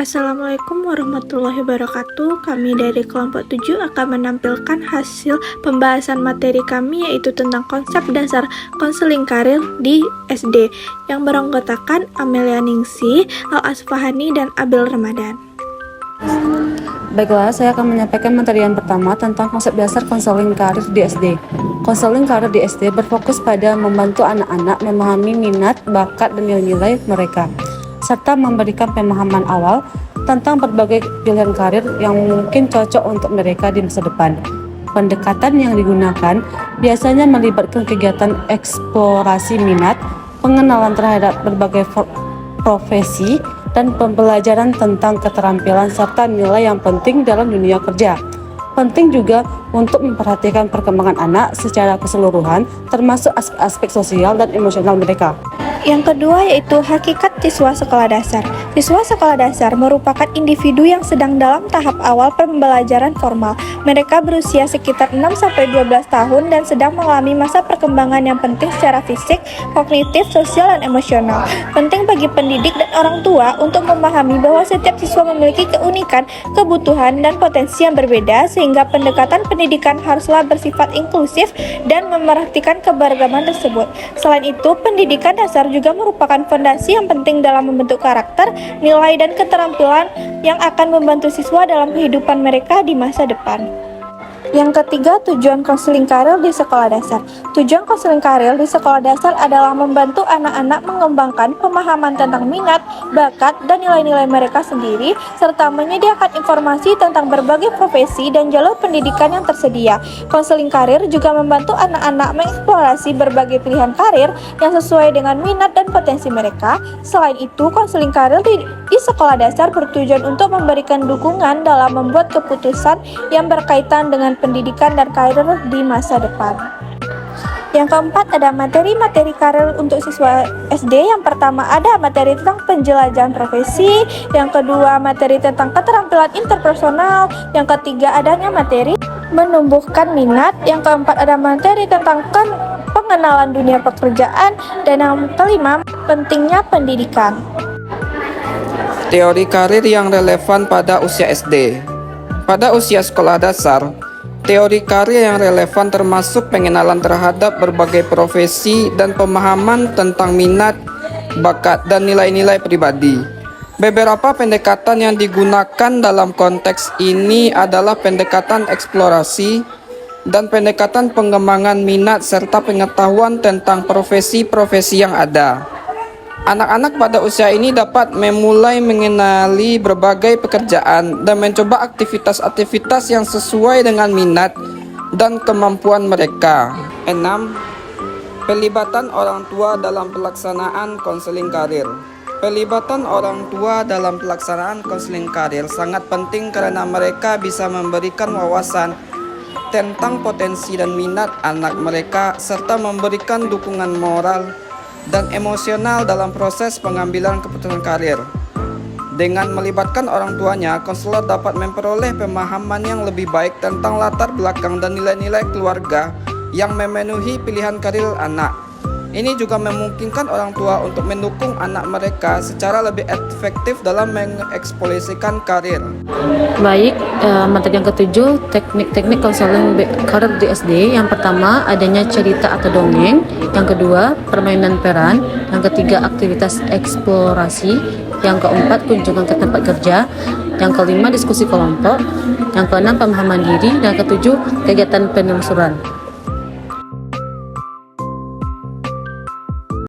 Assalamualaikum warahmatullahi wabarakatuh. Kami dari kelompok 7 akan menampilkan hasil pembahasan materi kami, yaitu tentang konsep dasar konseling karir di SD, yang beranggotakan Amelia Ningsih, Al-Asfahani, dan Abil Ramadan. Baiklah, saya akan menyampaikan materi yang pertama tentang konsep dasar konseling karir di SD. Konseling karir di SD berfokus pada membantu anak-anak memahami minat, bakat, dan nilai-nilai mereka, serta memberikan pemahaman awal tentang berbagai pilihan karir yang mungkin cocok untuk mereka di masa depan. Pendekatan yang digunakan biasanya melibatkan kegiatan eksplorasi minat, pengenalan terhadap berbagai profesi, dan pembelajaran tentang keterampilan serta nilai yang penting dalam dunia kerja. Penting juga untuk memperhatikan perkembangan anak secara keseluruhan, termasuk aspek-aspek sosial dan emosional mereka. Yang kedua yaitu hakikat siswa sekolah dasar. Siswa sekolah dasar merupakan individu yang sedang dalam tahap awal pembelajaran formal. Mereka berusia sekitar 6-12 tahun dan sedang mengalami masa perkembangan yang penting secara fisik, kognitif, sosial, dan emosional. Penting bagi pendidik dan orang tua untuk memahami bahwa setiap siswa memiliki keunikan, kebutuhan, dan potensi yang berbeda, sehingga pendekatan pendidikan haruslah bersifat inklusif dan memerhatikan keberagaman tersebut. Selain itu, pendidikan dasar juga merupakan fondasi yang penting dalam membentuk karakter, nilai, dan keterampilan yang akan membantu siswa dalam kehidupan mereka di masa depan. Yang ketiga, tujuan konseling karir di sekolah dasar. Tujuan konseling karir di sekolah dasar adalah membantu anak-anak mengembangkan pemahaman tentang minat, bakat, dan nilai-nilai mereka sendiri, serta menyediakan informasi tentang berbagai profesi dan jalur pendidikan yang tersedia. Konseling karir juga membantu anak-anak mengeksplorasi berbagai pilihan karir yang sesuai dengan minat dan potensi mereka. Selain itu, konseling karir di sekolah dasar bertujuan untuk memberikan dukungan dalam membuat keputusan yang berkaitan dengan pendidikan dan karir di masa depan. Yang keempat, ada materi-materi karir untuk siswa SD. Yang pertama ada materi tentang penjelajahan profesi, yang kedua materi tentang keterampilan interpersonal, yang ketiga adanya materi menumbuhkan minat, yang keempat ada materi tentang pengenalan dunia pekerjaan, dan yang kelima pentingnya pendidikan. Teori karir yang relevan pada usia SD. Pada usia sekolah dasar, teori karir yang relevan termasuk pengenalan terhadap berbagai profesi dan pemahaman tentang minat, bakat, dan nilai-nilai pribadi. Beberapa pendekatan yang digunakan dalam konteks ini adalah pendekatan eksplorasi dan pendekatan pengembangan minat serta pengetahuan tentang profesi-profesi yang ada. Anak-anak pada usia ini dapat memulai mengenali berbagai pekerjaan dan mencoba aktivitas-aktivitas yang sesuai dengan minat dan kemampuan mereka. 6. Pelibatan orang tua dalam pelaksanaan konseling karir. Pelibatan orang tua dalam pelaksanaan konseling karir sangat penting karena mereka bisa memberikan wawasan tentang potensi dan minat anak mereka serta memberikan dukungan moral dan emosional dalam proses pengambilan keputusan karir. Dengan melibatkan orang tuanya, konselor dapat memperoleh pemahaman yang lebih baik tentang latar belakang dan nilai-nilai keluarga yang memenuhi pilihan karir anak. Ini juga memungkinkan orang tua untuk mendukung anak mereka secara lebih efektif dalam mengeksplorasikan karir. Baik, materi yang ketujuh, teknik-teknik konseling karir di SD. Yang pertama, adanya cerita atau dongeng. Yang kedua, permainan peran. Yang ketiga, aktivitas eksplorasi. Yang keempat, kunjungan ke tempat kerja. Yang kelima, diskusi kelompok. Yang keenam, pemahaman diri. Dan ketujuh, kegiatan penelusuran.